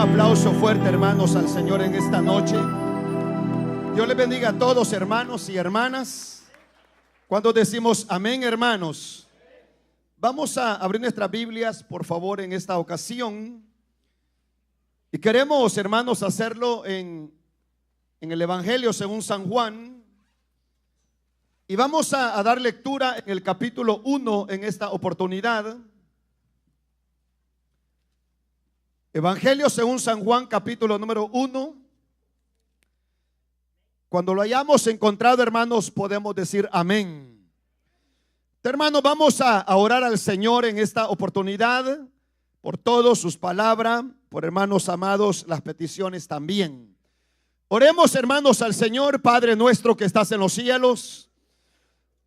aplauso fuerte, hermanos, al Señor en esta noche. Dios les bendiga a todos, hermanos y hermanas. Cuando decimos amén, hermanos, vamos a abrir nuestras Biblias, por favor, en esta ocasión. Y queremos, hermanos, hacerlo en el Evangelio según San Juan. Y vamos a dar lectura en el capítulo 1 en esta oportunidad. Evangelio según San Juan, capítulo número 1. Cuando lo hayamos encontrado, hermanos, podemos decir amén. Hermanos, vamos a orar al Señor en esta oportunidad por todos, sus palabras, por hermanos amados, las peticiones también. Oremos, hermanos, al Señor. Padre nuestro que estás en los cielos,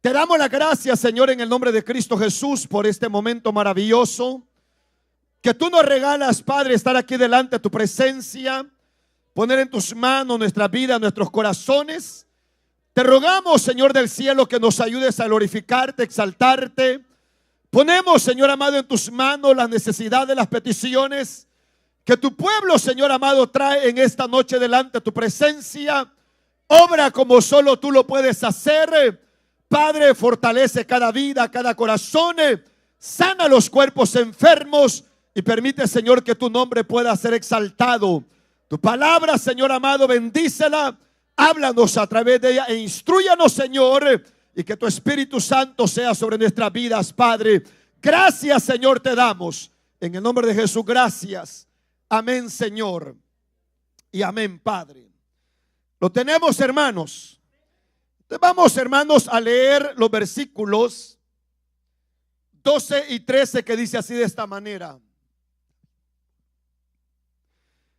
te damos la gracia, Señor, en el nombre de Cristo Jesús, por este momento maravilloso que tú nos regalas, Padre, estar aquí delante de tu presencia, poner en tus manos nuestra vida, nuestros corazones. Te rogamos, Señor del cielo, que nos ayudes a glorificarte, exaltarte. Ponemos, Señor amado, en tus manos las necesidades, las peticiones que tu pueblo, Señor amado, trae en esta noche delante de tu presencia. Obra como solo tú lo puedes hacer. Padre, fortalece cada vida, cada corazón. Sana los cuerpos enfermos. Y permite, Señor, que tu nombre pueda ser exaltado. Tu palabra, Señor amado, bendícela. Háblanos a través de ella e instrúyanos, Señor. Y que tu Espíritu Santo sea sobre nuestras vidas, Padre. Gracias, Señor, te damos. En el nombre de Jesús, gracias. Amén, Señor. Y amén, Padre. Lo tenemos, hermanos. Entonces vamos, hermanos, a leer los versículos 12 y 13 que dice así de esta manera.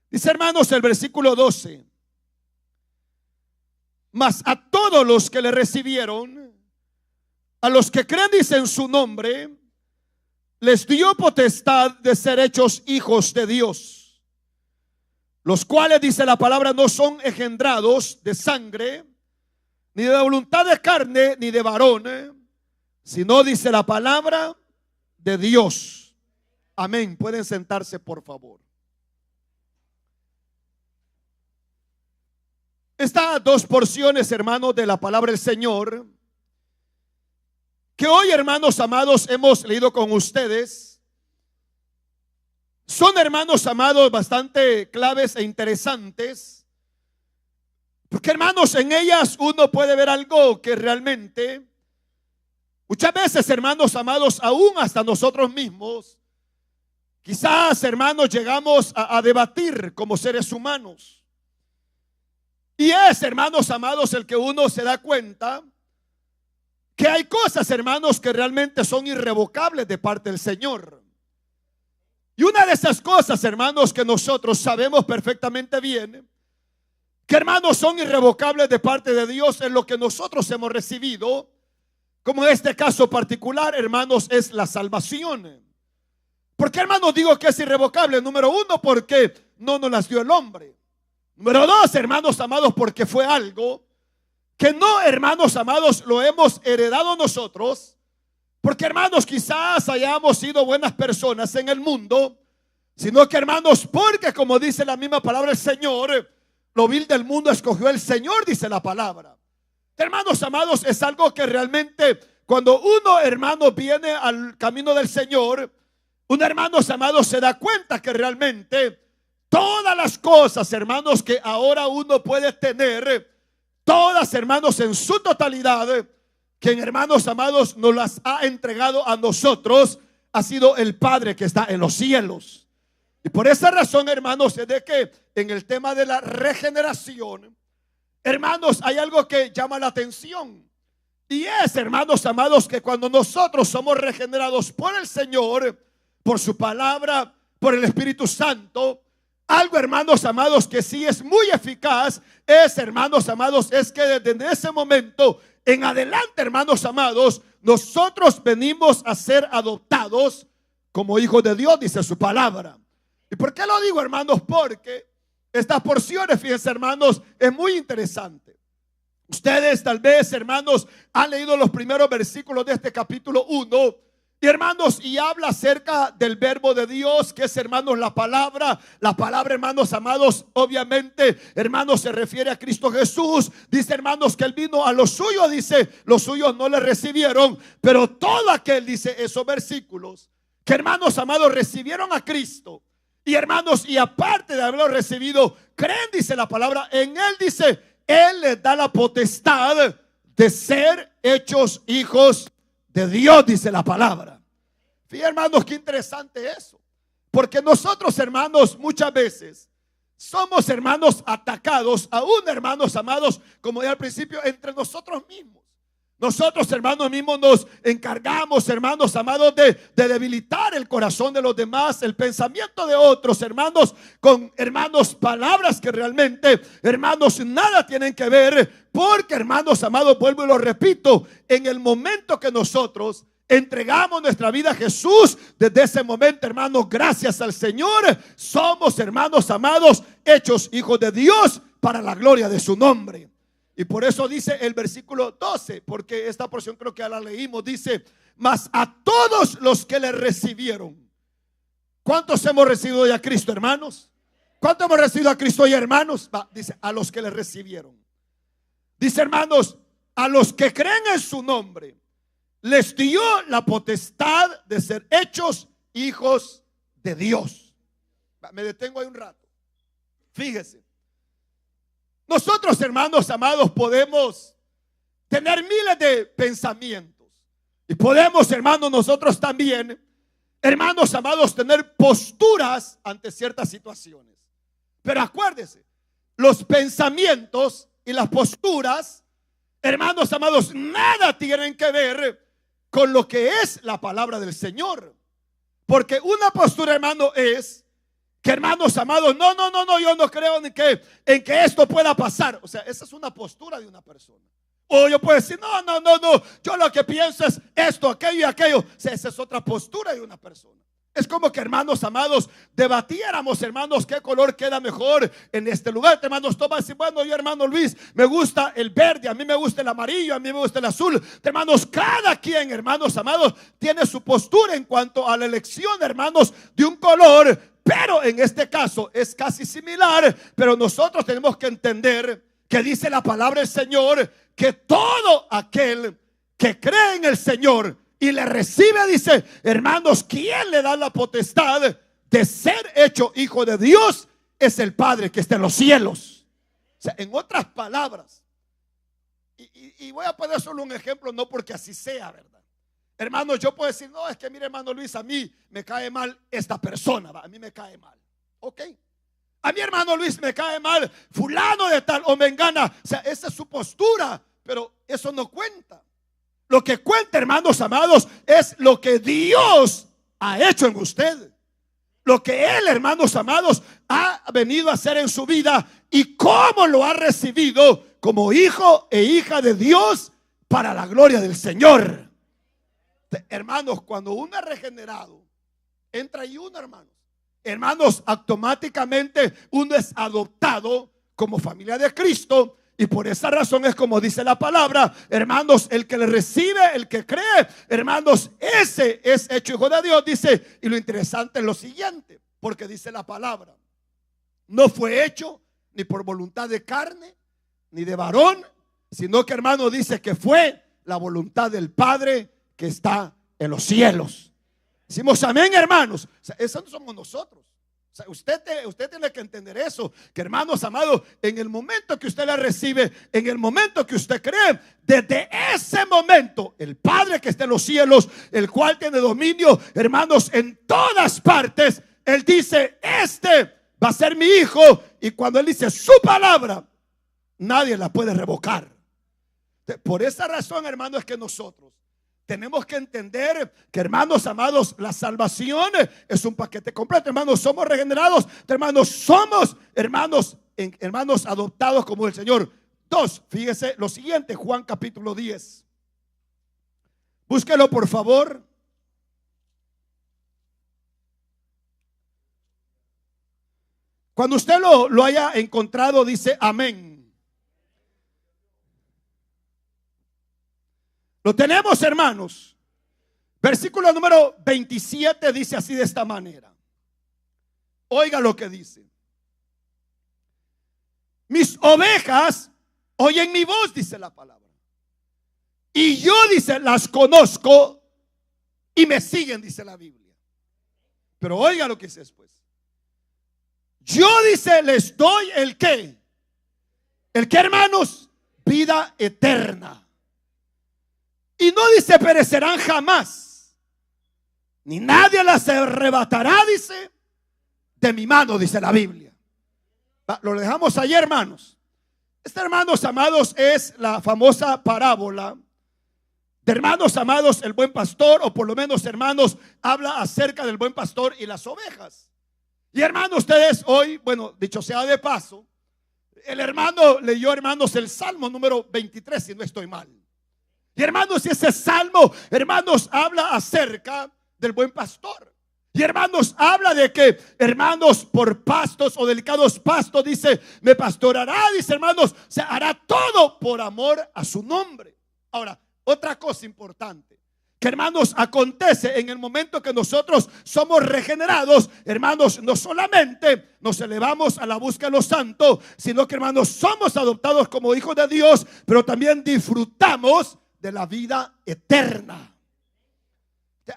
Dice, hermanos, el versículo 12: mas a todos los que le recibieron, a los que creen, dice, en su nombre, les dio potestad de ser hechos hijos de Dios, los cuales, dice la palabra, no son engendrados de sangre, ni de voluntad de carne, ni de varón, sino, dice la palabra, de Dios. Amén. Pueden sentarse, por favor. Estas dos porciones, hermanos, de la palabra del Señor, que hoy, hermanos amados, hemos leído con ustedes, son, hermanos amados, bastante claves e interesantes, porque, hermanos, en ellas uno puede ver algo que realmente, muchas veces, hermanos amados, aún hasta nosotros mismos, quizás, hermanos, llegamos a debatir como seres humanos. Y es, hermanos amados, el que uno se da cuenta que hay cosas, hermanos, que realmente son irrevocables de parte del Señor. Y una de esas cosas, hermanos, que nosotros sabemos perfectamente bien, que, hermanos, son irrevocables de parte de Dios, es lo que nosotros hemos recibido, como en este caso particular, hermanos, es la salvación. ¿Por qué, hermanos, digo que es irrevocable? Número uno, porque no nos las dio el hombre. Número dos, hermanos amados, porque fue algo que no, hermanos amados, lo hemos heredado nosotros. Porque, hermanos, quizás hayamos sido buenas personas en el mundo, sino que, hermanos, porque, como dice la misma palabra del Señor, lo vil del mundo escogió el Señor, dice la palabra. Hermanos amados, es algo que realmente cuando uno, hermano, viene al camino del Señor, un, hermanos amados, se da cuenta que realmente todas las cosas, hermanos, que ahora uno puede tener, todas, hermanos, en su totalidad, quien, hermanos amados, nos las ha entregado a nosotros, ha sido el Padre que está en los cielos. Y por esa razón, hermanos, es de que en el tema de la regeneración, hermanos, hay algo que llama la atención. Y es, hermanos amados, que cuando nosotros somos regenerados por el Señor, por su palabra, por el Espíritu Santo, algo, hermanos amados, que sí es muy eficaz, es, hermanos amados, es que desde ese momento en adelante, hermanos amados, nosotros venimos a ser adoptados como hijos de Dios, dice su palabra. ¿Y por qué lo digo, hermanos? Porque estas porciones, fíjense, hermanos, es muy interesante. Ustedes tal vez, hermanos, han leído los primeros versículos de este capítulo 1 Y hermanos, y habla acerca del verbo de Dios, que es, hermanos, la palabra. La palabra, hermanos amados, obviamente, hermanos, se refiere a Cristo Jesús. Dice, hermanos, que Él vino a los suyos, dice, los suyos no le recibieron. Pero todo aquel, dice esos versículos, que, hermanos amados, recibieron a Cristo. Y hermanos, y aparte de haberlo recibido, creen, dice la palabra, en Él, dice, Él les da la potestad de ser hechos hijos de Dios, dice la palabra. Fíjense, hermanos, qué interesante eso. Porque nosotros, hermanos, muchas veces somos, hermanos, atacados, aún, hermanos amados, como dije al principio, entre nosotros mismos. Nosotros, hermanos mismos, nos encargamos, hermanos amados, de debilitar el corazón de los demás, el pensamiento de otros, hermanos, con, hermanos, palabras que realmente, hermanos, nada tienen que ver. Porque, hermanos amados, vuelvo y lo repito, en el momento que nosotros entregamos nuestra vida a Jesús, desde ese momento, hermanos, gracias al Señor, somos, hermanos amados, hechos hijos de Dios para la gloria de su nombre. Y por eso dice el versículo 12, porque esta porción creo que ya la leímos, dice, mas a todos los que le recibieron. ¿Cuántos hemos recibido ya a Cristo, hermanos? ¿Cuántos hemos recibido a Cristo ya, hermanos? Dice, a los que le recibieron. Dice, hermanos, a los que creen en su nombre, les dio la potestad de ser hechos hijos de Dios. Me detengo ahí un rato. Fíjese. Nosotros, hermanos amados, podemos tener miles de pensamientos. Y podemos, hermanos, nosotros también, hermanos amados, tener posturas ante ciertas situaciones. Pero acuérdese, los pensamientos y las posturas, hermanos amados, nada tienen que ver con lo que es la palabra del Señor. Porque una postura, hermano, es que, hermanos amados, no, yo no creo en que esto pueda pasar. O sea, esa es una postura de una persona. O yo puedo decir, no, yo lo que pienso es esto, aquello y aquello. O sea, esa es otra postura de una persona. Es como que, hermanos amados, debatiéramos, hermanos, qué color queda mejor en este lugar. Hermanos, toma decir, bueno, yo, hermano Luis, me gusta el verde, a mí me gusta el amarillo, a mí me gusta el azul. Hermanos, cada quien, hermanos amados, tiene su postura en cuanto a la elección, hermanos, de un color. Pero en este caso es casi similar. Pero nosotros tenemos que entender que dice la palabra del Señor, que todo aquel que cree en el Señor y le recibe, dice, hermanos, ¿quién le da la potestad de ser hecho hijo de Dios? Es el Padre que está en los cielos. O sea, en otras palabras, y voy a poner solo un ejemplo, no porque así sea, ¿verdad? Hermanos, yo puedo decir, no, es que mire, hermano Luis, a mí me cae mal esta persona, a mí me cae mal. Ok. A mi hermano Luis me cae mal fulano de tal o mengana. O sea, esa es su postura, pero eso no cuenta. Lo que cuenta, hermanos amados, es lo que Dios ha hecho en usted. Lo que Él, hermanos amados, ha venido a hacer en su vida y cómo lo ha recibido como hijo e hija de Dios para la gloria del Señor. Hermanos, cuando uno es regenerado, entra ahí uno, hermanos, automáticamente uno es adoptado como familia de Cristo. Y por esa razón es como dice la palabra, hermanos, el que le recibe, el que cree, hermanos, ese es hecho hijo de Dios, dice. Y lo interesante es lo siguiente, porque dice la palabra, no fue hecho ni por voluntad de carne, ni de varón, sino que, hermano, dice que fue la voluntad del Padre que está en los cielos. Decimos amén, hermanos. O sea, esos no somos nosotros. O sea, usted tiene que entender eso, que, hermanos amados, en el momento que usted la recibe, en el momento que usted cree, desde ese momento el Padre que está en los cielos, el cual tiene dominio, hermanos, en todas partes, Él dice, este va a ser mi hijo. Y cuando Él dice su palabra, nadie la puede revocar. Por esa razón, hermanos, es que nosotros tenemos que entender que, hermanos amados, la salvación es un paquete completo. Hermanos, somos regenerados. Hermanos, somos, hermanos adoptados como el Señor. 2, fíjese lo siguiente, Juan capítulo 10. Búsquelo, por favor. Cuando usted lo haya encontrado, dice amén. Lo tenemos, hermanos. Versículo número 27 dice así de esta manera. Oiga lo que dice. Mis ovejas oyen mi voz, dice la palabra. Y yo, dice, las conozco y me siguen, dice la Biblia. Pero oiga lo que dice después. Yo, dice, les doy el qué. El que, hermanos, vida eterna. Y no dice perecerán jamás, ni nadie las arrebatará, dice, de mi mano, dice la Biblia. Lo dejamos ahí, hermanos. Esta, hermanos amados, es la famosa parábola de, hermanos amados, el buen pastor, o por lo menos, hermanos, habla acerca del buen pastor y las ovejas. Y, hermanos, ustedes hoy, bueno, dicho sea de paso, el hermano leyó, hermanos, el Salmo número 23, si no estoy mal. Y, hermanos, ese salmo, hermanos, habla acerca del buen pastor. Y, hermanos, habla de que, hermanos, por pastos o delicados pastos, dice, me pastorará, dice, hermanos, se hará todo por amor a su nombre. Ahora, otra cosa importante, que, hermanos, acontece en el momento que nosotros somos regenerados, hermanos, no solamente nos elevamos a la búsqueda de los santos, sino que, hermanos, somos adoptados como hijos de Dios, pero también disfrutamos de la vida eterna.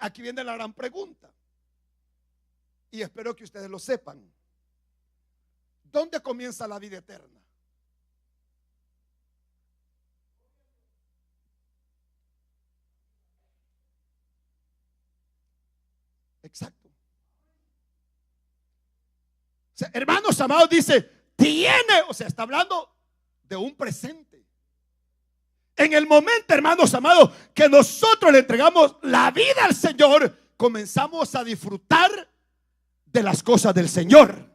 Aquí viene la gran pregunta, y espero que ustedes lo sepan. ¿Dónde comienza la vida eterna? Exacto. O sea, hermanos amados, dice, tiene, o sea, está hablando de un presente. En el momento, hermanos amados, que nosotros le entregamos la vida al Señor, comenzamos a disfrutar de las cosas del Señor.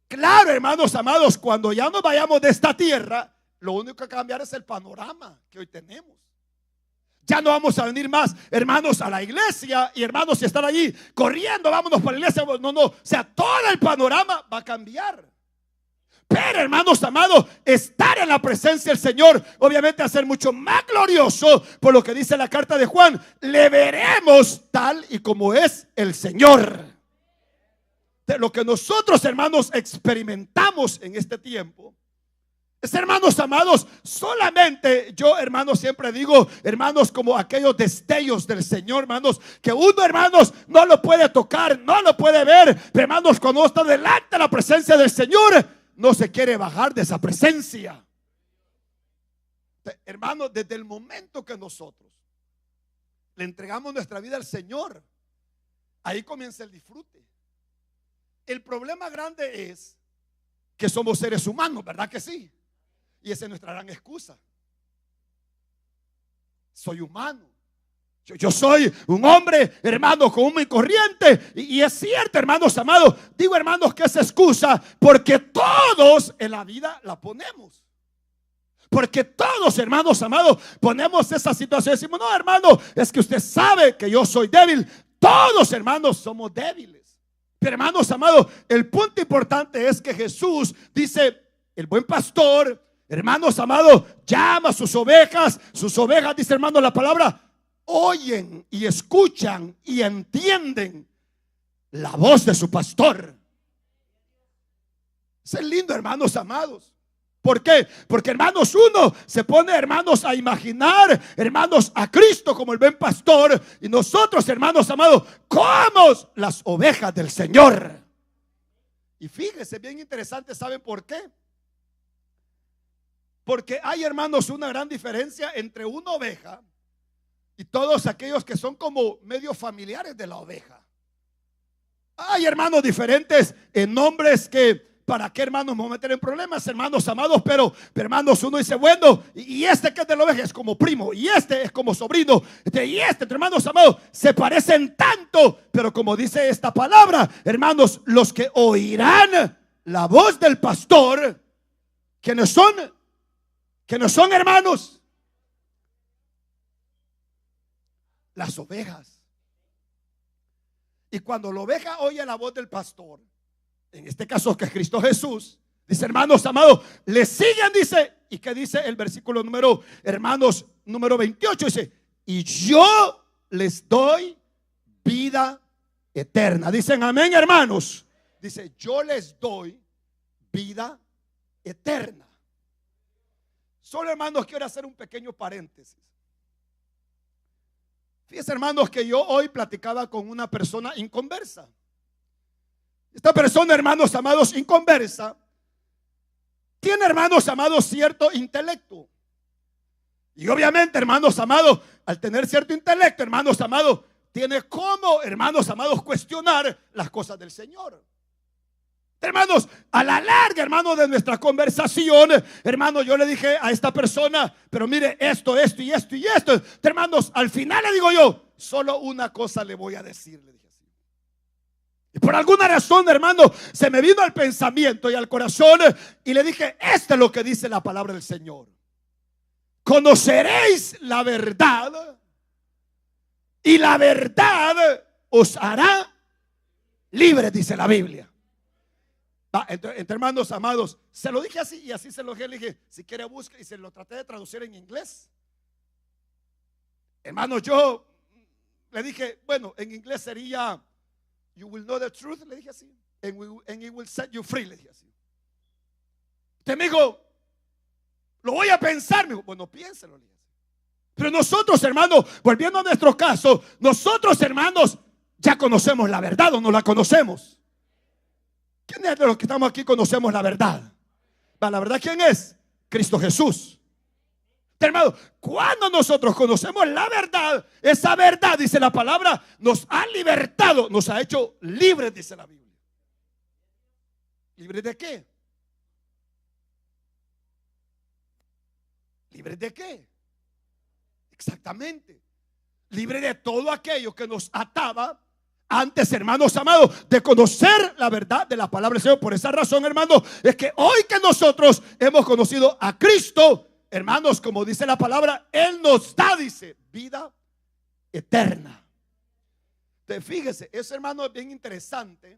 Claro, hermanos amados, cuando ya nos vayamos de esta tierra, lo único que va a cambiar es el panorama que hoy tenemos. Ya no vamos a venir más, hermanos, a la iglesia y, hermanos, si están allí corriendo, vámonos para la iglesia. No, o sea, todo el panorama va a cambiar. Pero, hermanos amados, estar en la presencia del Señor obviamente va a ser mucho más glorioso. Por lo que dice la carta de Juan, le veremos tal y como es el Señor. De lo que nosotros, hermanos, experimentamos en este tiempo es, hermanos amados, solamente yo, hermanos, siempre digo, hermanos, como aquellos destellos del Señor, hermanos, que uno, hermanos, no lo puede tocar, no lo puede ver, pero, hermanos, cuando está delante de la presencia del Señor, no se quiere bajar de esa presencia. Hermanos, desde el momento que nosotros le entregamos nuestra vida al Señor, ahí comienza el disfrute. El problema grande es que somos seres humanos, ¿verdad que sí? Y esa es nuestra gran excusa. Soy humano. Yo soy un hombre, hermano, común y corriente. Y es cierto, hermanos amados. Digo, hermanos, que esa excusa, porque todos en la vida la ponemos. Porque todos, hermanos amados, ponemos esa situación. Decimos, no, hermano, es que usted sabe que yo soy débil. Todos, hermanos, somos débiles. Pero, hermanos amados, el punto importante es que Jesús dice, el buen pastor, hermanos amados, llama a sus ovejas. Sus ovejas, dice, hermano, la palabra, oyen y escuchan y entienden la voz de su pastor. Es lindo, hermanos amados. ¿Por qué? Porque, hermanos, uno se pone, hermanos, a imaginar, hermanos, a Cristo como el buen pastor, y nosotros, hermanos amados, somos las ovejas del Señor. Y fíjese, bien interesante, ¿saben por qué? Porque hay, hermanos, una gran diferencia entre una oveja y todos aquellos que son como medio familiares de la oveja. Hay, hermanos, diferentes nombres que, ¿para qué, hermanos, me voy a meter en problemas, hermanos amados? Pero hermanos, uno dice, bueno, y este que es de la oveja es como primo, y este es como sobrino, y este, hermanos amados, se parecen tanto. Pero como dice esta palabra, hermanos, los que oirán la voz del pastor, que no son, hermanos, las ovejas. Y cuando la oveja oye la voz del pastor, en este caso que es Cristo Jesús, dice, hermanos amados, le siguen, dice. ¿Y qué dice el versículo número 28? Dice, y yo les doy vida eterna. Dicen amén, hermanos. Dice, yo les doy vida eterna. Solo, hermanos, quiero hacer un pequeño paréntesis. Fíjense, hermanos, que yo hoy platicaba con una persona inconversa. Esta persona, hermanos amados, inconversa, tiene, hermanos amados, cierto intelecto. Y obviamente, hermanos amados, al tener cierto intelecto, hermanos amados, tiene como, hermanos amados, cuestionar las cosas del Señor. Hermanos, a la larga, hermanos, de nuestra conversación, hermanos, yo le dije a esta persona, pero mire, esto y esto y esto. Hermanos, al final le digo yo, solo una cosa le voy a decir, le dije así. Y por alguna razón, hermano, se me vino al pensamiento y al corazón y le dije, esto es lo que dice la palabra del Señor. Conoceréis la verdad y la verdad os hará libres, dice la Biblia. Entre hermanos amados, se lo dije así y así se lo dije. Le dije, si quiere busque, y se lo traté de traducir en inglés. Hermanos, yo le dije, bueno, en inglés sería you will know the truth, le dije así, and it will set you free, le dije así. Usted me dijo, lo voy a pensar. Me dijo, bueno, piénselo, le dije así. Pero nosotros, hermanos, volviendo a nuestro caso, nosotros, hermanos, ya conocemos la verdad o no la conocemos. ¿Quién es de los que estamos aquí conocemos la verdad? ¿La verdad quién es? Cristo Jesús. Hermano, cuando nosotros conocemos la verdad, esa verdad, dice la palabra, nos ha libertado, nos ha hecho libres, dice la Biblia. ¿Libres de qué? ¿Libres de qué? Exactamente. Libres de todo aquello que nos ataba antes, hermanos amados, de conocer la verdad de la palabra del Señor. Por esa razón, hermanos, es que hoy que nosotros hemos conocido a Cristo, hermanos, como dice la palabra, Él nos da, dice, vida eterna. Entonces, fíjese, eso, hermano, es bien interesante,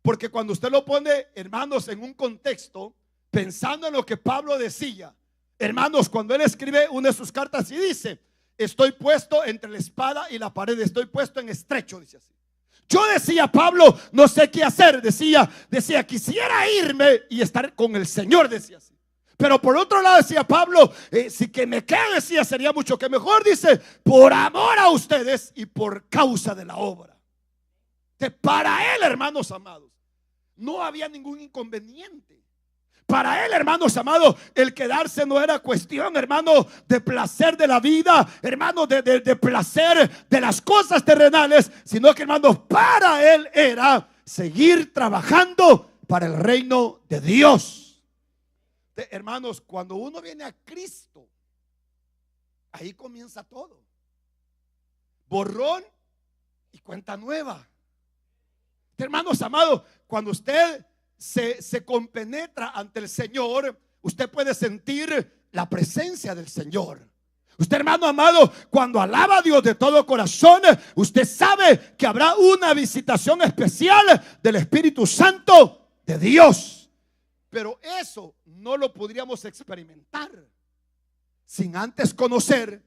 porque cuando usted lo pone, hermanos, en un contexto, pensando en lo que Pablo decía, hermanos, cuando él escribe una de sus cartas y dice, estoy puesto entre la espada y la pared, estoy puesto en estrecho, dice así. Yo decía, Pablo, no sé qué hacer, decía, quisiera irme y estar con el Señor, decía así. Pero por otro lado decía Pablo, si que me quedo, decía, sería mucho que mejor, dice, por amor a ustedes y por causa de la obra. Para él, hermanos amados, no había ningún inconveniente. Para él, hermanos amados, el quedarse no era cuestión, hermano, de placer de la vida, hermano, de placer de las cosas terrenales, sino que, hermanos, para él era seguir trabajando para el reino de Dios. Hermanos, cuando uno viene a Cristo, ahí comienza todo. Borrón y cuenta nueva. Hermanos amados, cuando usted se compenetra ante el Señor, usted puede sentir la presencia del Señor. Usted, hermano amado, cuando alaba a Dios de todo corazón, usted sabe que habrá una visitación especial del Espíritu Santo de Dios. Pero eso no lo podríamos experimentar sin antes conocer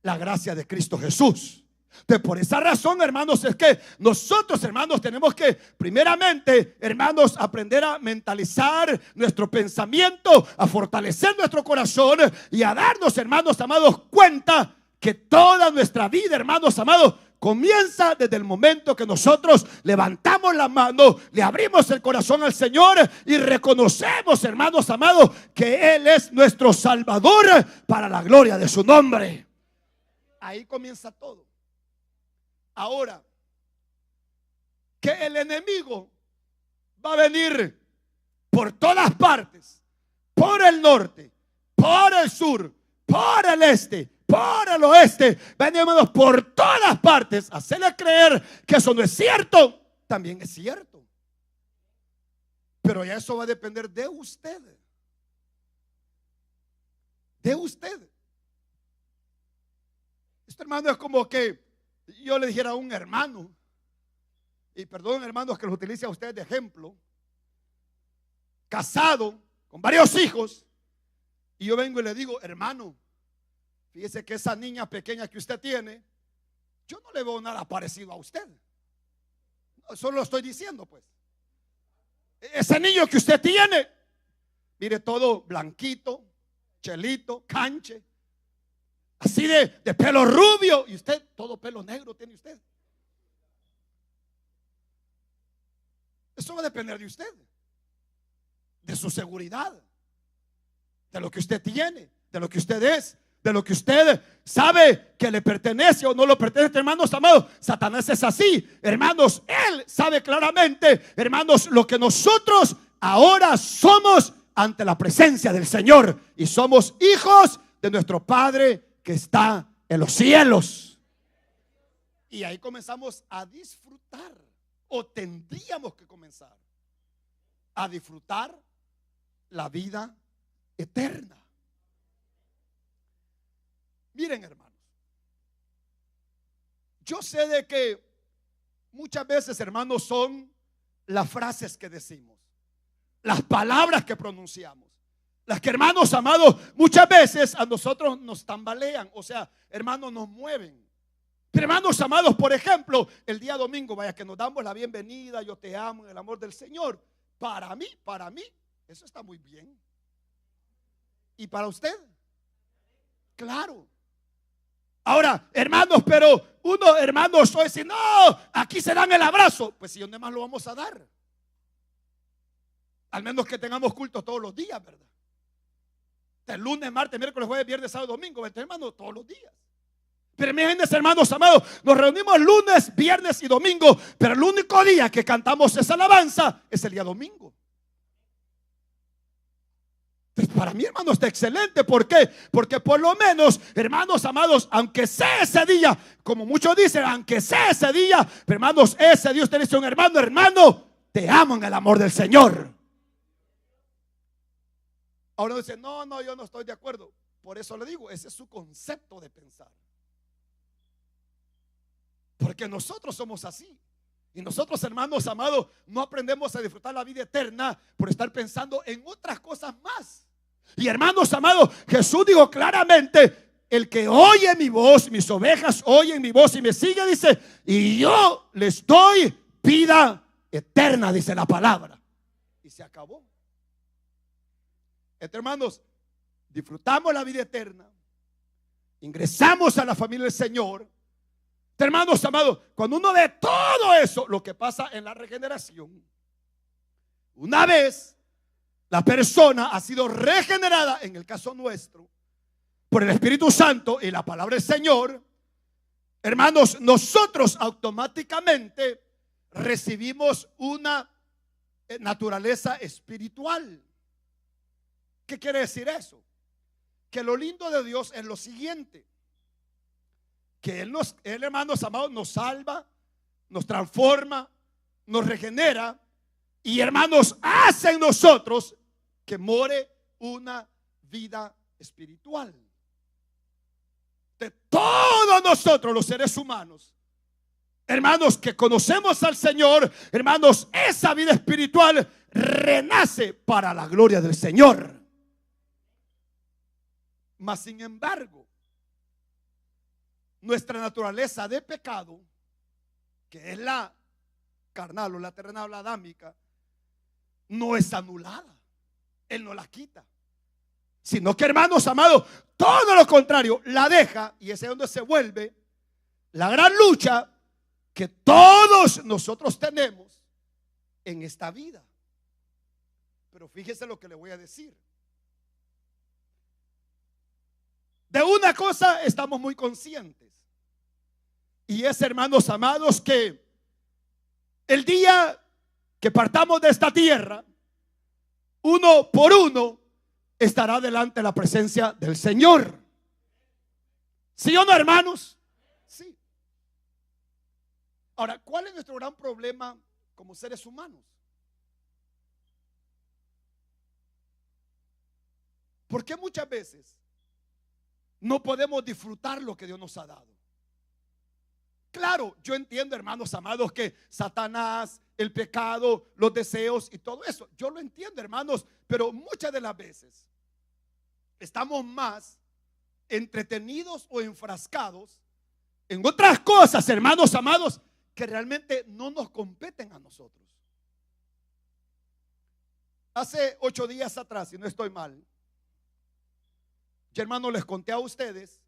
la gracia de Cristo Jesús. Entonces, por esa razón, hermanos, es que nosotros, hermanos, tenemos que primeramente, hermanos, aprender a mentalizar nuestro pensamiento, a fortalecer nuestro corazón y a darnos, hermanos amados, cuenta que toda nuestra vida, hermanos amados, comienza desde el momento que nosotros levantamos la mano, le abrimos el corazón al Señor y reconocemos, hermanos amados, que Él es nuestro Salvador para la gloria de su nombre. Ahí comienza todo. Ahora, que el enemigo va a venir por todas partes, por el norte, por el sur, por el este, por el oeste, venimos por todas partes a hacerle creer que eso no es cierto. También es cierto, pero ya eso va a depender de usted. De usted. Este, hermano, es como que yo le dijera a un hermano, y perdón, hermanos, que los utilice a ustedes de ejemplo, casado con varios hijos, y yo vengo y le digo, hermano, fíjese que esa niña pequeña que usted tiene, Yo no le veo nada parecido a usted. Solo lo estoy diciendo, pues. Ese niño que usted tiene, mire, todo blanquito, chelito, canche, así de pelo rubio, y usted todo pelo negro tiene usted. Eso va a depender de usted, de su seguridad, de lo que usted tiene, de lo que usted es, de lo que usted sabe que le pertenece o no lo pertenece. Hermanos amados, Satanás es así, hermanos. Él sabe claramente, hermanos, lo que nosotros ahora somos ante la presencia del Señor, y somos hijos de nuestro Padre que está en los cielos. Y ahí comenzamos a disfrutar, o tendríamos que comenzar a disfrutar la vida eterna. Miren, hermanos, yo sé de que muchas veces, hermanos, son las frases que decimos, las palabras que pronunciamos, las que, hermanos amados, muchas veces a nosotros nos tambalean, o sea, hermanos, nos mueven. Pero, hermanos amados, por ejemplo, el día domingo, vaya, que nos damos la bienvenida, yo te amo en el amor del Señor. Para mí, eso está muy bien. ¿Y para usted? Claro. Ahora, hermanos, pero uno, hermanos, hoy dice, no, aquí se dan el abrazo. Pues, ¿y dónde más lo vamos a dar? Al menos que tengamos cultos todos los días, ¿verdad? El lunes, martes, miércoles, jueves, viernes, sábado, domingo, hermanos, todos los días. Pero imagínense, hermanos amados, nos reunimos lunes, viernes y domingo, pero el único día que cantamos esa alabanza es el día domingo. Entonces, para mí, hermanos, está excelente. ¿Por qué? Porque por lo menos, hermanos amados, aunque sea ese día, como muchos dicen, aunque sea ese día, pero, hermanos, ese día usted dice a un hermano, hermano, te amo en el amor del Señor. Ahora dice, no, yo no estoy de acuerdo. Por eso le digo, ese es su concepto de pensar. Porque nosotros somos así. Y nosotros, hermanos amados, no aprendemos a disfrutar la vida eterna por estar pensando en otras cosas más. Y, hermanos amados, Jesús dijo claramente, el que oye mi voz, mis ovejas oyen mi voz y me sigue, dice, y yo les doy vida eterna, dice la palabra. Y se acabó. Hermanos, disfrutamos la vida eterna, ingresamos a la familia del Señor. Hermanos amados, cuando uno ve todo eso, lo que pasa en la regeneración, una vez la persona ha sido regenerada, en el caso nuestro, por el Espíritu Santo y la palabra del Señor, hermanos, nosotros automáticamente recibimos una naturaleza espiritual. ¿Qué quiere decir eso? Que lo lindo de Dios es lo siguiente: que Él, hermanos amados, nos salva, nos transforma, nos regenera, y, hermanos, hace en nosotros que more una vida espiritual. De todos nosotros los seres humanos, hermanos, que conocemos al Señor, hermanos, esa vida espiritual renace para la gloria del Señor. Mas, sin embargo, nuestra naturaleza de pecado, que es la carnal o la terrenal o la adámica, no es anulada. Él no la quita, sino que, hermanos amados, todo lo contrario, la deja. Y ese es donde se vuelve la gran lucha que todos nosotros tenemos en esta vida. Pero fíjese lo que le voy a decir. De una cosa estamos muy conscientes, y es, hermanos amados, que el día que partamos de esta tierra, uno por uno estará delante de la presencia del Señor. ¿Sí o no, hermanos? Sí. Ahora, ¿cuál es nuestro gran problema como seres humanos? ¿Por qué muchas veces no podemos disfrutar lo que Dios nos ha dado? Claro, yo entiendo, hermanos amados, que Satanás, el pecado, los deseos y todo eso, yo lo entiendo, hermanos, pero muchas de las veces estamos más entretenidos o enfrascados en otras cosas, hermanos amados, que realmente no nos competen a nosotros. Hace 8 días atrás, si no estoy mal, yo, hermano, les conté a ustedes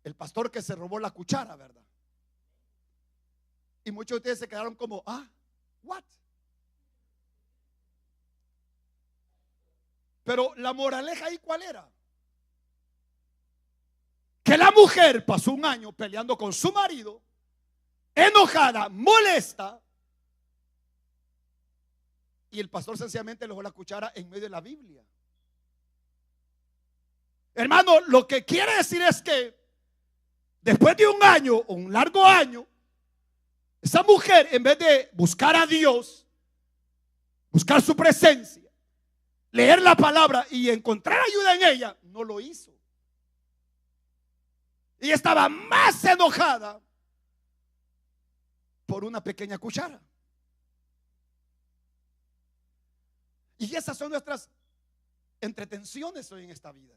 el pastor que se robó la cuchara, ¿verdad? Y muchos de ustedes se quedaron como, what? Pero la moraleja ahí, ¿cuál era? Que la mujer pasó un año peleando con su marido, enojada, molesta, y el pastor sencillamente le dejó la cuchara en medio de la Biblia. Hermano, lo que quiere decir es que después de un año, o un largo año, esa mujer, en vez de buscar a Dios, buscar su presencia, leer la palabra y encontrar ayuda en ella, no lo hizo. Y estaba más enojada por una pequeña cuchara. Y esas son nuestras entretenciones hoy en esta vida,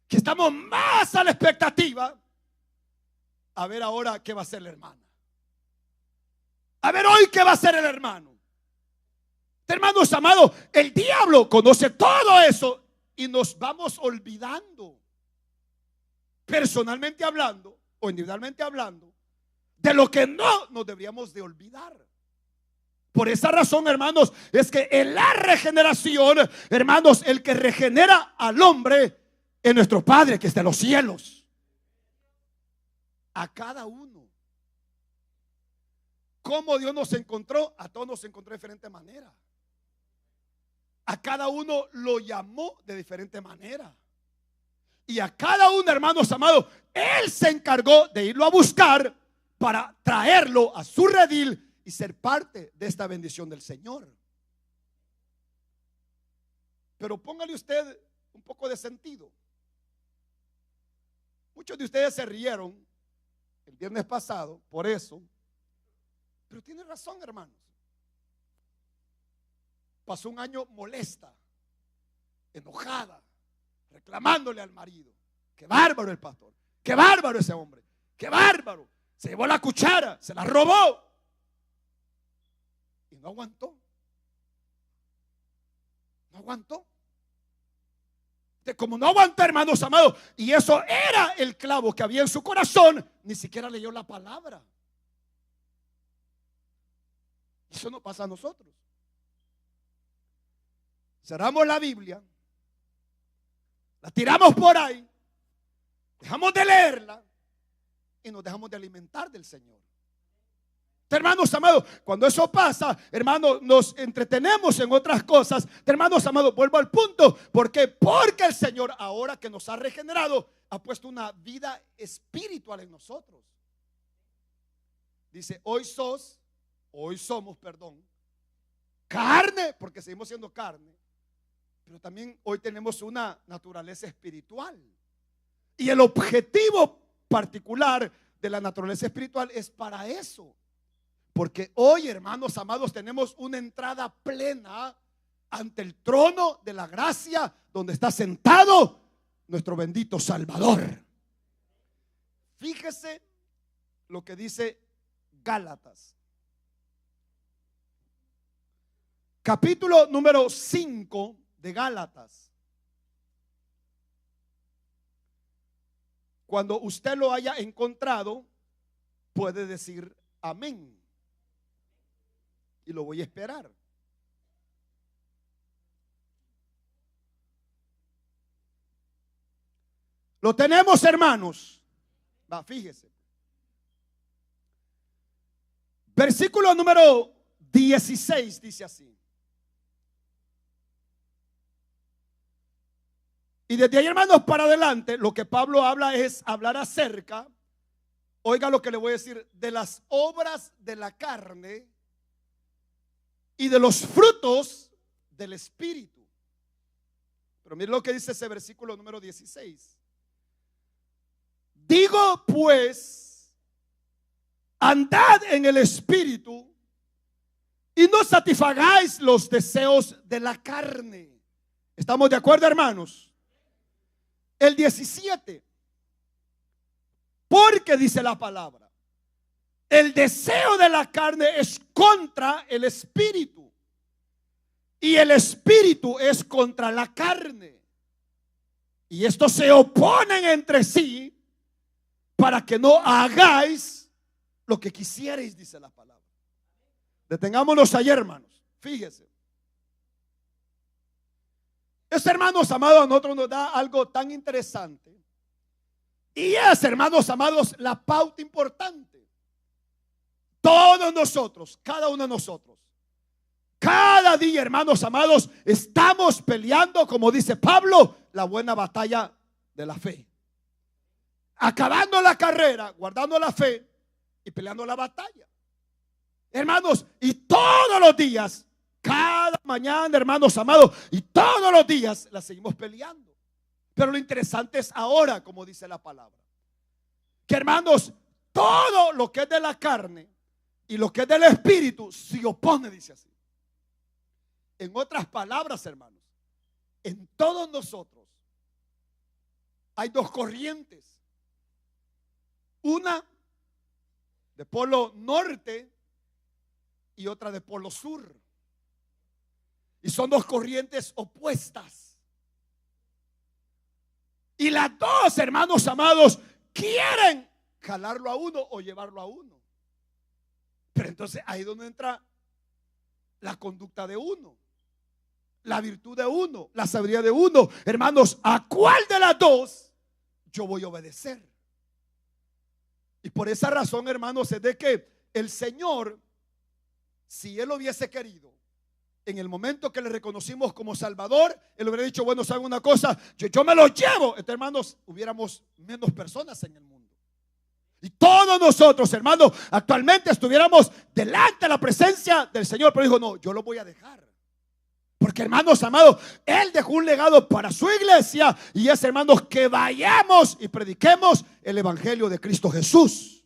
que estamos más a la expectativa a ver ahora qué va a hacer la hermana, a ver hoy qué va a hacer el hermano. Hermanos amados, el diablo conoce todo eso y nos vamos olvidando, personalmente hablando o individualmente hablando, de lo que no nos deberíamos de olvidar. Por esa razón, hermanos, es que en la regeneración, hermanos, el que regenera al hombre es nuestro Padre que está en los cielos. A cada uno. ¿Cómo Dios nos encontró? A todos nos encontró de diferente manera. A cada uno lo llamó de diferente manera. Y a cada uno, hermanos amados, Él se encargó de irlo a buscar para traerlo a su redil y ser parte de esta bendición del Señor. Pero póngale usted un poco de sentido. Muchos de ustedes se rieron el viernes pasado por eso, pero tiene razón, hermanos. Pasó un año molesta, enojada, reclamándole al marido. Qué bárbaro el pastor, qué bárbaro ese hombre, qué bárbaro. Se llevó la cuchara, se la robó. Y no aguantó. No aguantó. Como no aguantó, hermanos amados, y eso era el clavo que había en su corazón, ni siquiera leyó la palabra. Eso no pasa a nosotros. Cerramos la Biblia, la tiramos por ahí, dejamos de leerla y nos dejamos de alimentar del Señor. Hermanos amados, cuando eso pasa, hermanos, nos entretenemos en otras cosas. Hermanos amados, vuelvo al punto. ¿Por qué? Porque el Señor, ahora que nos ha regenerado, ha puesto una vida espiritual en nosotros. Dice, hoy somos, carne, porque seguimos siendo carne, pero también hoy tenemos una naturaleza espiritual. Y el objetivo particular de la naturaleza espiritual es para eso. Porque hoy, hermanos amados, tenemos una entrada plena ante el trono de la gracia, donde está sentado nuestro bendito Salvador. Fíjese lo que dice Gálatas, capítulo número 5 de Gálatas. Cuando usted lo haya encontrado, puede decir amén. Y lo voy a esperar. Lo tenemos, hermanos. Va, fíjese. Versículo número 16 dice así. Y desde ahí, hermanos, para adelante, lo que Pablo habla es hablar acerca, oiga lo que le voy a decir, de las obras de la carne y de los frutos del Espíritu. Pero mire lo que dice ese versículo número 16. Digo pues, andad en el Espíritu y no satisfagáis los deseos de la carne. ¿Estamos de acuerdo, hermanos? el 17. Porque dice la palabra, el deseo de la carne es contra el espíritu, y el espíritu es contra la carne. Y estos se oponen entre sí para que no hagáis lo que quisierais, dice la palabra. Detengámonos allí, hermanos. Fíjese. Este, hermanos amados, a nosotros nos da algo tan interesante. Y es, hermanos amados, la pauta importante. Todos nosotros, cada uno de nosotros, cada día, hermanos amados, estamos peleando, como dice Pablo, la buena batalla de la fe. Acabando la carrera, guardando la fe y peleando la batalla. Hermanos, y todos los días, cada mañana, hermanos amados, y todos los días la seguimos peleando. Pero lo interesante es ahora, como dice la palabra, que, hermanos, todo lo que es de la carne y lo que es del espíritu se opone, dice así. En otras palabras, hermanos, en todos nosotros hay dos corrientes. Una de polo norte y otra de polo sur. Y son dos corrientes opuestas. Y las dos, hermanos amados, quieren jalarlo a uno o llevarlo a uno. Pero entonces ahí es donde entra la conducta de uno, la virtud de uno, la sabiduría de uno. Hermanos, ¿a cuál de las dos yo voy a obedecer? Y por esa razón, hermanos, es de que el Señor, si Él hubiese querido, en el momento que le reconocimos como Salvador, Él hubiera dicho, bueno, ¿saben una cosa? Yo me lo llevo. Entonces, hermanos, hubiéramos menos personas en el mundo. Y todos nosotros, hermanos, actualmente estuviéramos delante de la presencia del Señor. Pero dijo, no, yo lo voy a dejar. Porque, hermanos amados, Él dejó un legado para su iglesia. Y es, hermanos, que vayamos y prediquemos el evangelio de Cristo Jesús.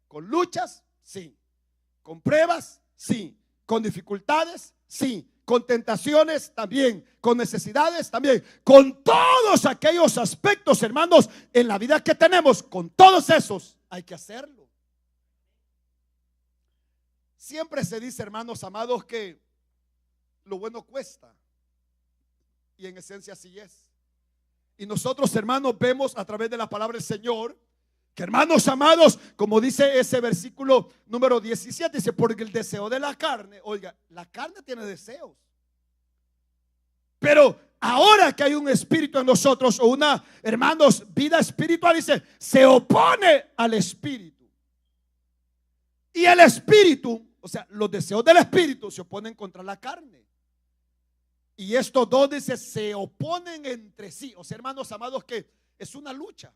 Con luchas, sí. Con pruebas, sí. Con dificultades, sí. Con tentaciones también, con necesidades también, con todos aquellos aspectos, hermanos, en la vida que tenemos, con todos esos hay que hacerlo. Siempre se dice, hermanos amados, que lo bueno cuesta, y en esencia así es. Y nosotros, hermanos, vemos a través de la palabra del Señor que, hermanos amados, como dice ese versículo número 17, dice, porque el deseo de la carne, oiga, la carne tiene deseos. Pero ahora que hay un espíritu en nosotros, o una, hermanos, vida espiritual, dice, se opone al espíritu. Y el espíritu, o sea, los deseos del espíritu se oponen contra la carne. Y estos dos, dice, se oponen entre sí. O sea, hermanos amados, que es una lucha.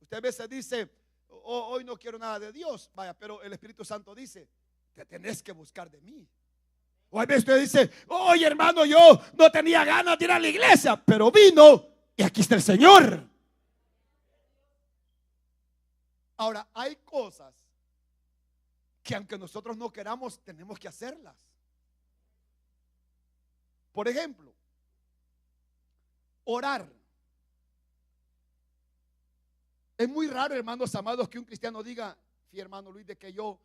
Usted a veces dice, hoy no quiero nada de Dios. Vaya, pero el Espíritu Santo dice, te tenés que buscar de mí. O a veces usted dice, oye, hermano, yo no tenía ganas de ir a la iglesia, pero vino y aquí está el Señor. Ahora, hay cosas que aunque nosotros no queramos, tenemos que hacerlas. Por ejemplo, orar. Es muy raro, hermanos amados, que un cristiano diga, fíjate, hermano Luis, de que yo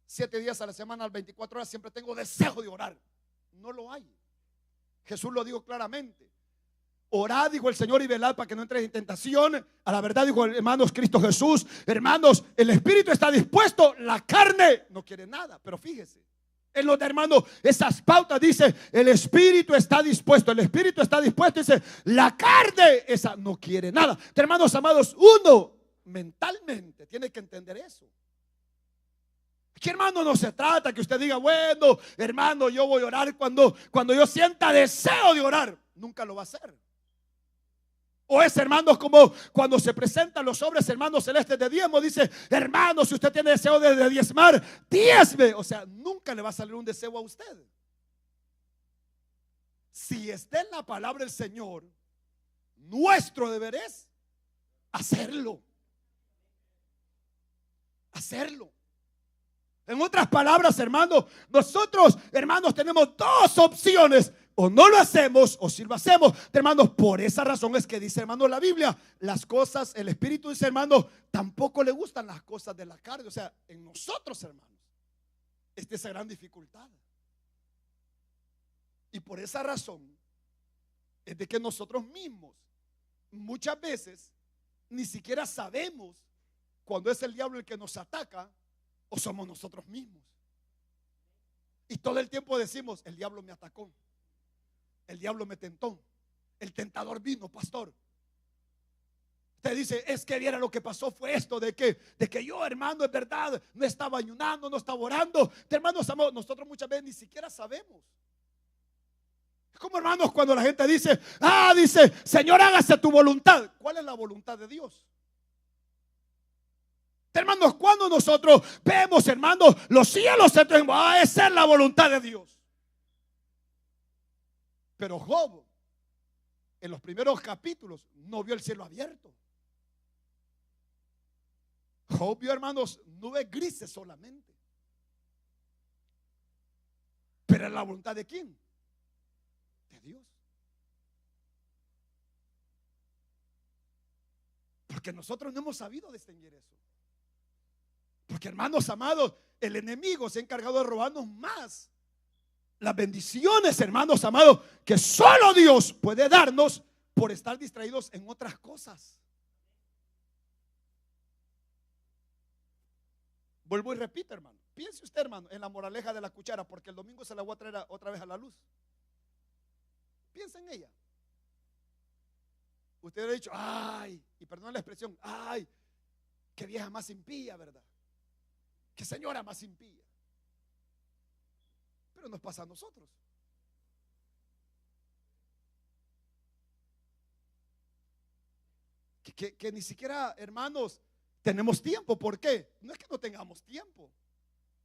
7 días a la semana, 24 horas, siempre tengo deseo de orar. No lo hay. Jesús lo dijo claramente. Orad, dijo el Señor, y velad para que no entréis en tentación. A la verdad, dijo, hermanos, Cristo Jesús. Hermanos, el espíritu está dispuesto, la carne no quiere nada. Pero fíjese, en los de, hermanos, esas pautas dice, el espíritu está dispuesto, el espíritu está dispuesto, dice, la carne, esa no quiere nada. Hermanos amados, uno mentalmente tiene que entender eso. Que, hermano, no se trata que usted diga, bueno, hermano, yo voy a orar cuando yo sienta deseo de orar. Nunca lo va a hacer. O es, hermanos, como cuando se presentan los sobres, hermanos, celestes de diezmo, dice, hermano, si usted tiene deseo de diezmar, diezme. O sea, nunca le va a salir un deseo a usted. Si está en la palabra del Señor, nuestro deber es hacerlo. Hacerlo. En otras palabras, hermanos, nosotros, hermanos, tenemos dos opciones o no lo hacemos o si lo hacemos. Hermanos, por esa razón es que dice, hermanos, la Biblia, las cosas, el Espíritu dice, hermanos, tampoco le gustan las cosas de la carne. O sea, en nosotros, hermanos, está esa gran dificultad. Y por esa razón es de que nosotros mismos muchas veces ni siquiera sabemos cuando es el diablo el que nos ataca o somos nosotros mismos. Y todo el tiempo decimos, el diablo me atacó, el diablo me tentó, el tentador vino, pastor. Usted dice, es que viera lo que pasó fue esto, de que yo, hermano, es verdad, no estaba ayunando, no estaba orando. Hermanos, nosotros muchas veces ni siquiera sabemos. Es como, hermanos, cuando la gente dice, dice, Señor, hágase tu voluntad. ¿Cuál es la voluntad de Dios? Hermanos, cuando nosotros vemos, hermanos, los cielos, esa es la voluntad de Dios. Pero Job, en los primeros capítulos, no vio el cielo abierto. Job vio, hermanos, nubes grises solamente. Pero es la voluntad de ¿quién? De Dios. Porque nosotros no hemos sabido distinguir eso. Porque, hermanos amados, el enemigo se ha encargado de robarnos más las bendiciones, hermanos amados, que solo Dios puede darnos por estar distraídos en otras cosas. Vuelvo y repito, hermano. Piense usted, hermano, en la moraleja de la cuchara, porque el domingo se la voy a traer otra vez a la luz. Piensa en ella. Usted ha dicho, y perdón la expresión, qué vieja más impía, ¿verdad? Qué señora más impía. Pero nos pasa a nosotros. Que ni siquiera, hermanos, tenemos tiempo. ¿Por qué? No es que no tengamos tiempo,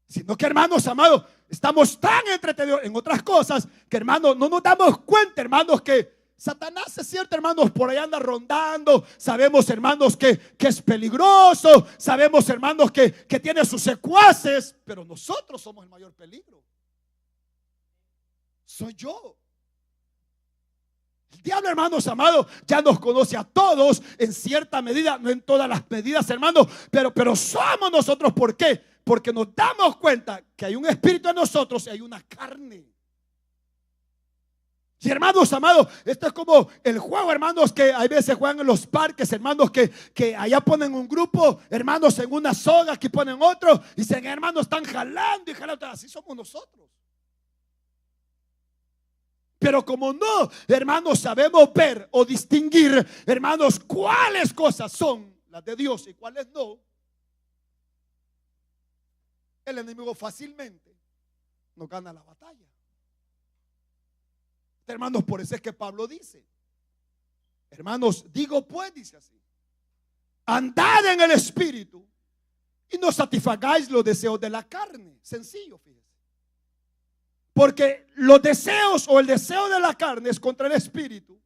sino que, hermanos amados, estamos tan entretenidos en otras cosas que, hermanos, no nos damos cuenta, hermanos, que Satanás, es cierto, hermanos, por ahí anda rondando. Sabemos, hermanos, que es peligroso. Sabemos, hermanos, que tiene sus secuaces. Pero nosotros somos el mayor peligro. Soy yo. El diablo, hermanos amados, ya nos conoce a todos en cierta medida, no en todas las medidas, hermanos, pero somos nosotros. ¿Por qué? Porque nos damos cuenta que hay un espíritu en nosotros y hay una carne. Y, hermanos amados, esto es como el juego, hermanos, que hay veces juegan en los parques, hermanos, que allá ponen un grupo, hermanos, en una soga, aquí ponen otro, y dicen, hermanos, están jalando y jalando. Así somos nosotros. Pero como no, hermanos, sabemos ver o distinguir, hermanos, cuáles cosas son las de Dios y cuáles no, el enemigo fácilmente nos gana la batalla. Hermanos, por eso es que Pablo dice, hermanos, digo pues, dice así, andad en el espíritu y no satisfagáis los deseos de la carne. Sencillo, fíjese. Porque los deseos o el deseo de la carne es contra el espíritu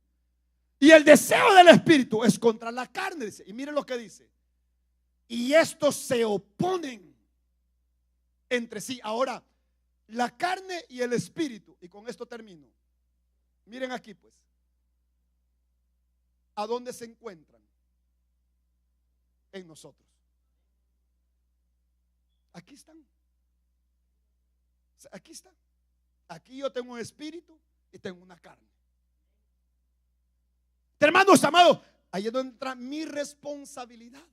y el deseo del espíritu es contra la carne, dice. Y mire lo que dice, y estos se oponen entre sí. Ahora, la carne y el espíritu, y con esto termino. Miren aquí, pues, ¿a dónde se encuentran? En nosotros. Aquí están. Aquí están. Aquí yo tengo un espíritu y tengo una carne. Hermanos amados, ahí es donde entra mi responsabilidad.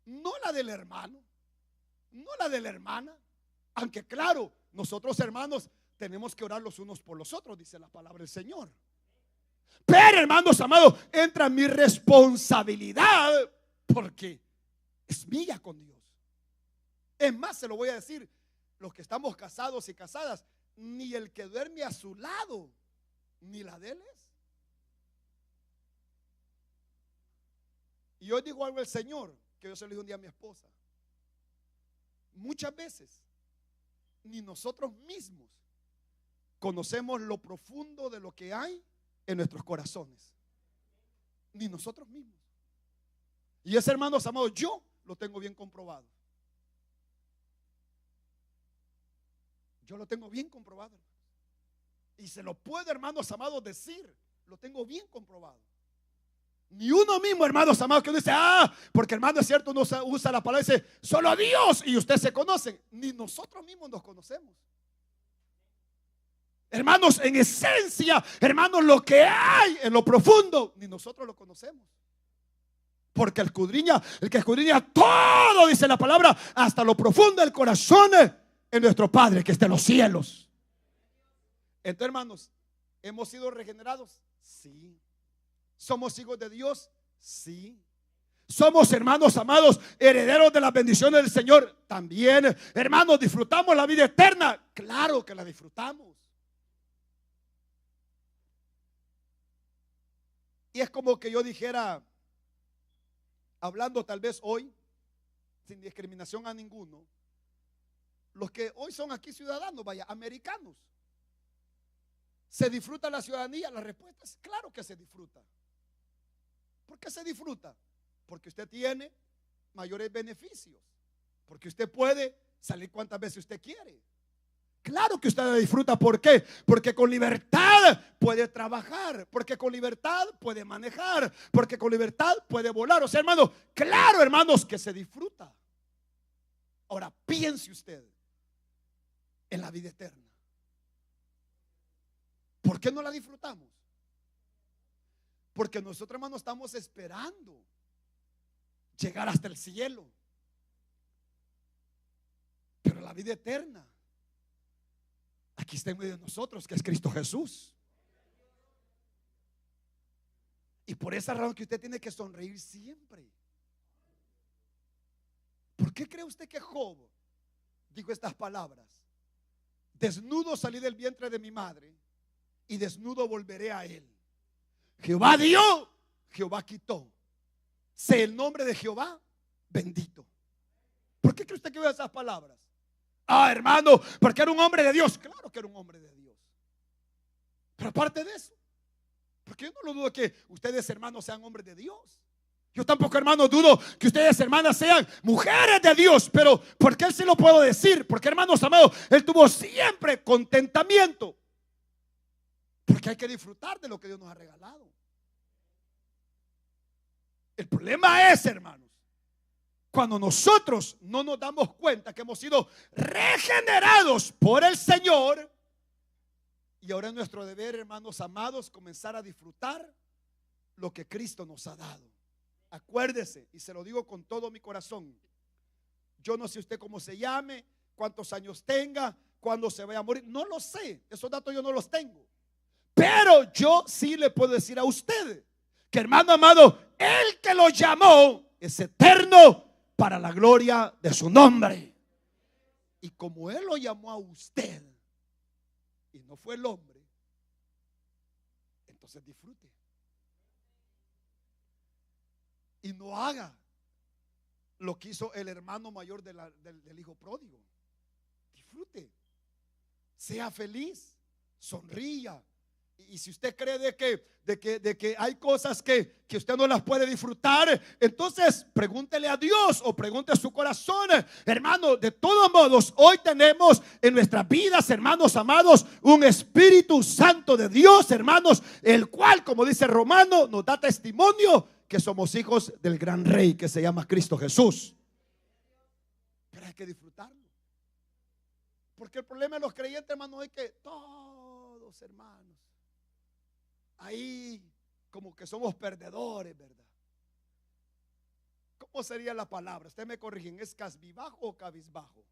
No la del hermano, no la de la hermana. Aunque claro, nosotros, hermanos, tenemos que orar los unos por los otros, dice la palabra del Señor. Pero, hermanos amados, entra mi responsabilidad, porque es mía con Dios. Es más, se lo voy a decir, los que estamos casados y casadas, ni el que duerme a su lado, ni la de él es. Y yo digo algo al Señor, que yo se lo dije un día a mi esposa. Muchas veces, ni nosotros mismos conocemos lo profundo de lo que hay en nuestros corazones. Ni nosotros mismos. Y ese, hermanos amados, yo lo tengo bien comprobado. Yo lo tengo bien comprobado. Y se lo puedo, hermanos amados, decir. Lo tengo bien comprobado. Ni uno mismo, hermanos amados, que uno dice, porque hermano es cierto, uno usa la palabra y dice, solo Dios y ustedes se conocen. Ni nosotros mismos nos conocemos. Hermanos, en esencia, hermanos, lo que hay en lo profundo, ni nosotros lo conocemos. Porque el que escudriña todo, dice la palabra, hasta lo profundo del corazón, es nuestro Padre que está en los cielos. Entonces, hermanos, ¿hemos sido regenerados? Sí. ¿Somos hijos de Dios? Sí. ¿Somos, hermanos amados, herederos de las bendiciones del Señor? También. Hermanos, ¿disfrutamos la vida eterna? Claro que la disfrutamos. Y es como que yo dijera, hablando tal vez hoy, sin discriminación a ninguno, los que hoy son aquí ciudadanos, vaya, americanos, ¿se disfruta la ciudadanía? La respuesta es claro que se disfruta. ¿Por qué se disfruta? Porque usted tiene mayores beneficios, porque usted puede salir cuantas veces usted quiere. Claro que usted la disfruta. ¿Por qué? Porque con libertad puede trabajar, porque con libertad puede manejar, porque con libertad puede volar. O sea, hermanos, claro, hermanos, que se disfruta. Ahora piense usted en la vida eterna. ¿Por qué no la disfrutamos? Porque nosotros, hermanos, estamos esperando llegar hasta el cielo. Pero la vida eterna aquí está en medio de nosotros, que es Cristo Jesús. Y por esa razón que usted tiene que sonreír siempre. ¿Por qué cree usted que Job dijo estas palabras? Desnudo salí del vientre de mi madre y desnudo volveré a él. Jehová dio, Jehová quitó. Sé el nombre de Jehová bendito. ¿Por qué cree usted que vio esas palabras? Hermano, porque era un hombre de Dios. Claro que era un hombre de Dios. Pero aparte de eso, porque yo no lo dudo que ustedes, hermanos, sean hombres de Dios. Yo tampoco, hermanos, dudo que ustedes, hermanas, sean mujeres de Dios. Pero ¿por qué sí lo puedo decir? Porque, hermanos amados, él tuvo siempre contentamiento. Porque hay que disfrutar de lo que Dios nos ha regalado. El problema es, hermanos, cuando nosotros no nos damos cuenta que hemos sido regenerados por el Señor. Y ahora es nuestro deber, hermanos amados, comenzar a disfrutar lo que Cristo nos ha dado. Acuérdese, y se lo digo con todo mi corazón, yo no sé usted cómo se llame, cuántos años tenga, cuándo se vaya a morir, no lo sé, esos datos yo no los tengo. Pero yo sí le puedo decir a usted que, hermano amado, el que lo llamó es eterno para la gloria de su nombre. Y como él lo llamó a usted y no fue el hombre, entonces disfrute. Y no haga lo que hizo el hermano mayor del hijo pródigo. Disfrute, sea feliz, sonría. Y si usted cree de que hay cosas que usted no las puede disfrutar, entonces pregúntele a Dios o pregunte a su corazón. Hermano, de todos modos, hoy tenemos en nuestras vidas, hermanos amados, un Espíritu Santo de Dios, hermanos, el cual, como dice Romano, nos da testimonio que somos hijos del gran Rey que se llama Cristo Jesús. Pero hay que disfrutarlo. Porque el problema de los creyentes, hermanos, es que todos, hermanos, ahí como que somos perdedores, ¿verdad? ¿Cómo sería la palabra? Ustedes me corrigen, ¿es casbibajo o cabizbajo?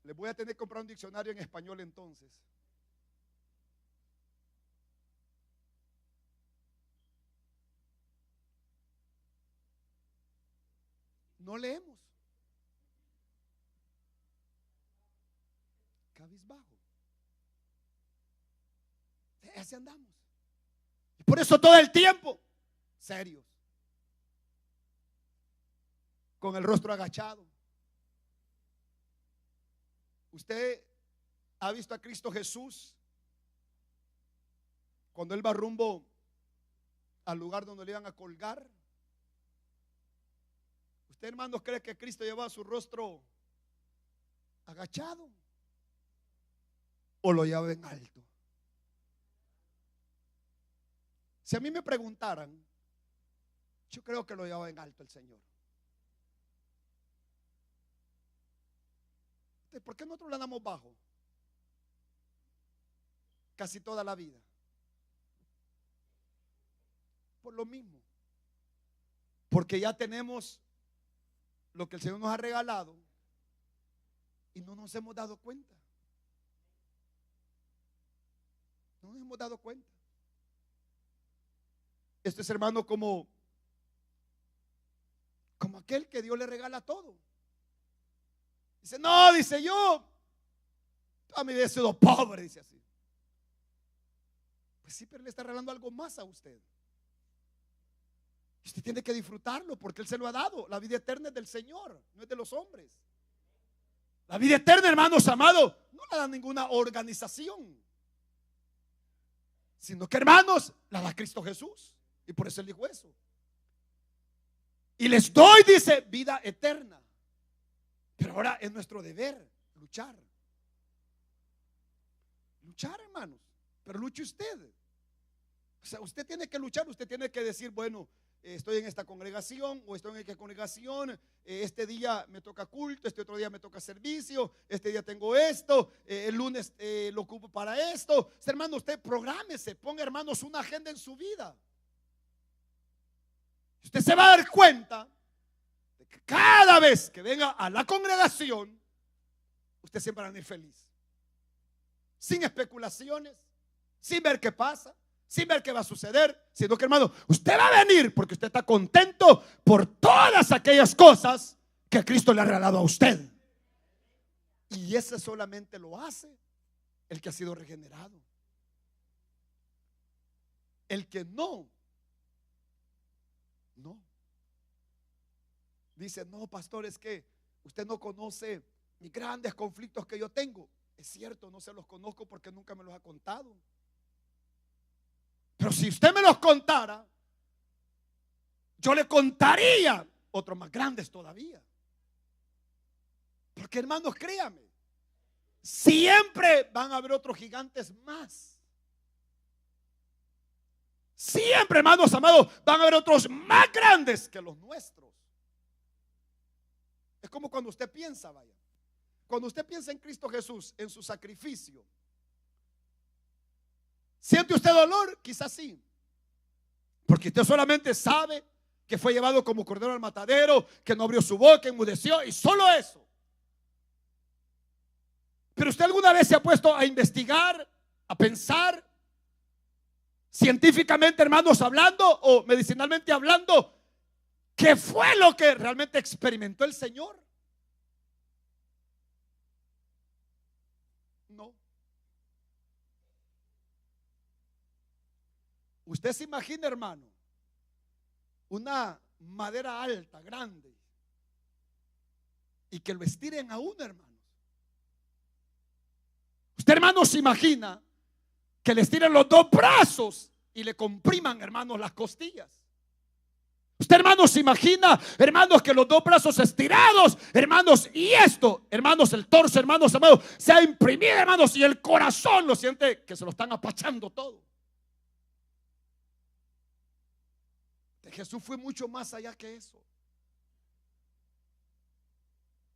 Les voy a tener que comprar un diccionario en español entonces. No leemos. Cabizbajo. Así andamos. Y por eso todo el tiempo serios, con el rostro agachado. Usted ha visto a Cristo Jesús cuando él va rumbo al lugar donde le iban a colgar. ¿Usted, hermanos, cree que Cristo llevaba su rostro agachado o lo llevaba en alto. Si a mí me preguntaran, yo creo que lo llevaba en alto el Señor. ¿Por qué nosotros lo andamos bajo? Casi toda la vida. Por lo mismo. Porque ya tenemos lo que el Señor nos ha regalado y no nos hemos dado cuenta. No nos hemos dado cuenta. Esto es, hermano, como aquel que Dios le regala todo. Dice, no, dice, yo a mi vida he sido pobre, dice así. Pues sí, pero le está regalando algo más a usted. Usted tiene que disfrutarlo porque Él se lo ha dado. La vida eterna es del Señor, no es de los hombres. La vida eterna, hermanos amados, no la da ninguna organización, sino que, hermanos, la da Cristo Jesús. Y por eso Él dijo eso. Y les doy, dice, vida eterna. Pero ahora es nuestro deber luchar. Luchar, hermanos. Pero luche usted. O sea, usted tiene que luchar. Usted tiene que decir, bueno, estoy en esta congregación o estoy en esta congregación, este día me toca culto, este otro día me toca servicio, este día tengo esto, el lunes lo ocupo para esto. Hermano, usted prográmese, ponga, hermanos, una agenda en su vida. Usted se va a dar cuenta de que cada vez que venga a la congregación, usted siempre va a venir feliz, sin especulaciones, sin ver qué pasa, sin ver qué va a suceder, sino que, hermano, usted va a venir porque usted está contento por todas aquellas cosas que Cristo le ha regalado a usted. Y ese solamente lo hace el que ha sido regenerado. El que no dice, no, pastor, es que usted no conoce mis grandes conflictos que yo tengo. Es cierto, no se los conozco porque nunca me los ha contado. Pero si usted me los contara, yo le contaría otros más grandes todavía. Porque, hermanos, créame, siempre van a haber otros gigantes más. Siempre, hermanos amados, van a haber otros más grandes que los nuestros. Es como cuando usted piensa, vaya. Cuando usted piensa en Cristo Jesús, en su sacrificio, ¿siente usted dolor? Quizás sí. Porque usted solamente sabe que fue llevado como cordero al matadero, que no abrió su boca, enmudeció, y solo eso. Pero usted alguna vez se ha puesto a investigar, a pensar, científicamente, hermanos, hablando o medicinalmente hablando, ¿qué fue lo que realmente experimentó el Señor? No. Usted se imagina, hermano, una madera alta, grande, y que lo estiren a uno, hermanos. Usted, hermano, se imagina que le estiren los dos brazos y le compriman, hermanos, las costillas. Usted, hermanos, se imagina, hermanos, que los dos brazos estirados, hermanos, y esto, hermanos, el torso, hermanos, amados, se ha imprimido, hermanos, y el corazón lo siente que se lo están apachando todo. Jesús fue mucho más allá que eso.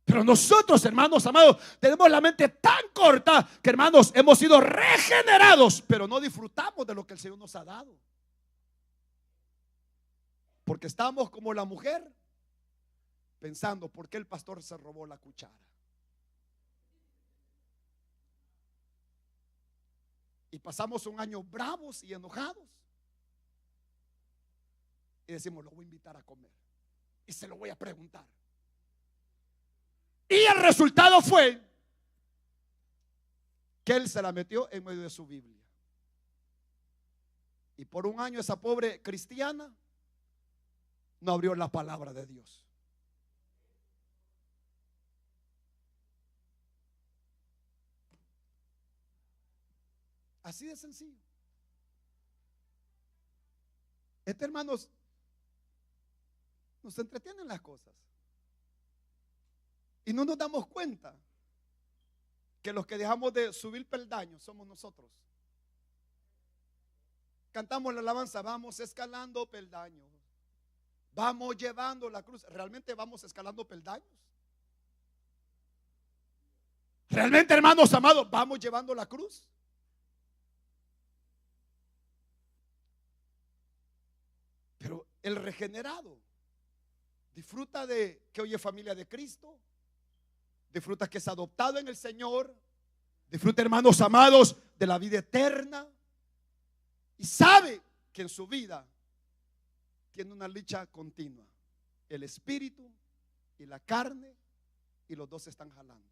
Pero nosotros, hermanos amados, tenemos la mente tan corta que, hermanos, hemos sido regenerados, pero no disfrutamos de lo que el Señor nos ha dado. Porque estamos como la mujer pensando, ¿por qué el pastor se robó la cuchara? Y pasamos un año bravos y enojados. Y decimos, lo voy a invitar a comer y se lo voy a preguntar. Y el resultado fue que él se la metió en medio de su Biblia. Y por un año esa pobre cristiana no abrió la palabra de Dios. Así de sencillo. Hermanos, nos entretienen las cosas y no nos damos cuenta que los que dejamos de subir peldaños somos nosotros. Cantamos la alabanza, vamos escalando peldaños, vamos llevando la cruz. ¿Realmente vamos escalando peldaños? ¿Realmente, hermanos amados, vamos llevando la cruz? Pero el regenerado disfruta de que hoy es familia de Cristo, disfruta que es adoptado en el Señor, disfruta, hermanos amados, de la vida eterna, y sabe que en su vida tiene una lucha continua. El espíritu y la carne, y los dos se están jalando.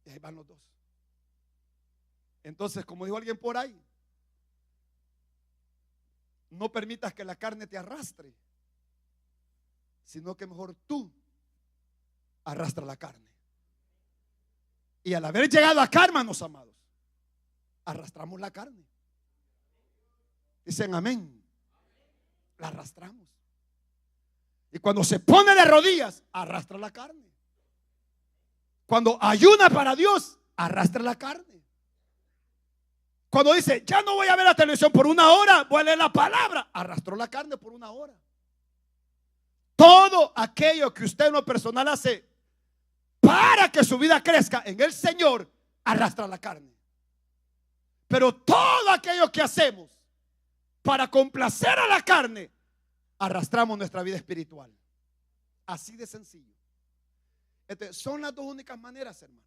Y ahí van los dos. Entonces, como dijo alguien por ahí, no permitas que la carne te arrastre, sino que mejor tú arrastra la carne. Y al haber llegado acá, hermanos amados, arrastramos la carne. Dicen amén. La arrastramos. Y cuando se pone de rodillas, arrastra la carne. Cuando ayuna para Dios, arrastra la carne. Cuando dice, ya no voy a ver la televisión por una hora, voy a leer la palabra, arrastró la carne por una hora. Todo aquello que usted en lo personal hace para que su vida crezca en el Señor, arrastra la carne. Pero todo aquello que hacemos para complacer a la carne, arrastramos nuestra vida espiritual. Así de sencillo. Entonces, son las dos únicas maneras, hermanos.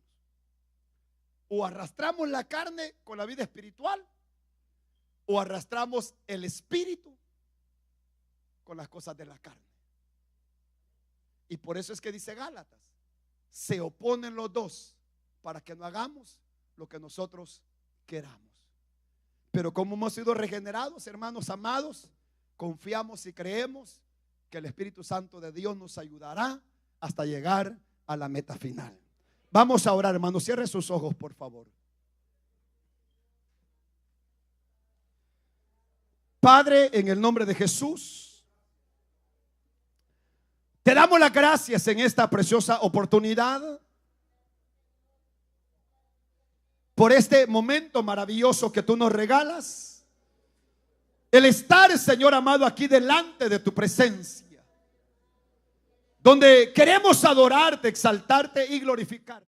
O arrastramos la carne con la vida espiritual, o arrastramos el espíritu con las cosas de la carne. Y por eso es que dice Gálatas, se oponen los dos para que no hagamos lo que nosotros queramos. Pero como hemos sido regenerados, hermanos amados, confiamos y creemos que el Espíritu Santo de Dios nos ayudará hasta llegar a la meta final. Vamos a orar, hermanos. Cierre sus ojos, por favor. Padre, en el nombre de Jesús, te damos las gracias en esta preciosa oportunidad, por este momento maravilloso que tú nos regalas, el estar, Señor amado, aquí delante de tu presencia, donde queremos adorarte, exaltarte y glorificarte.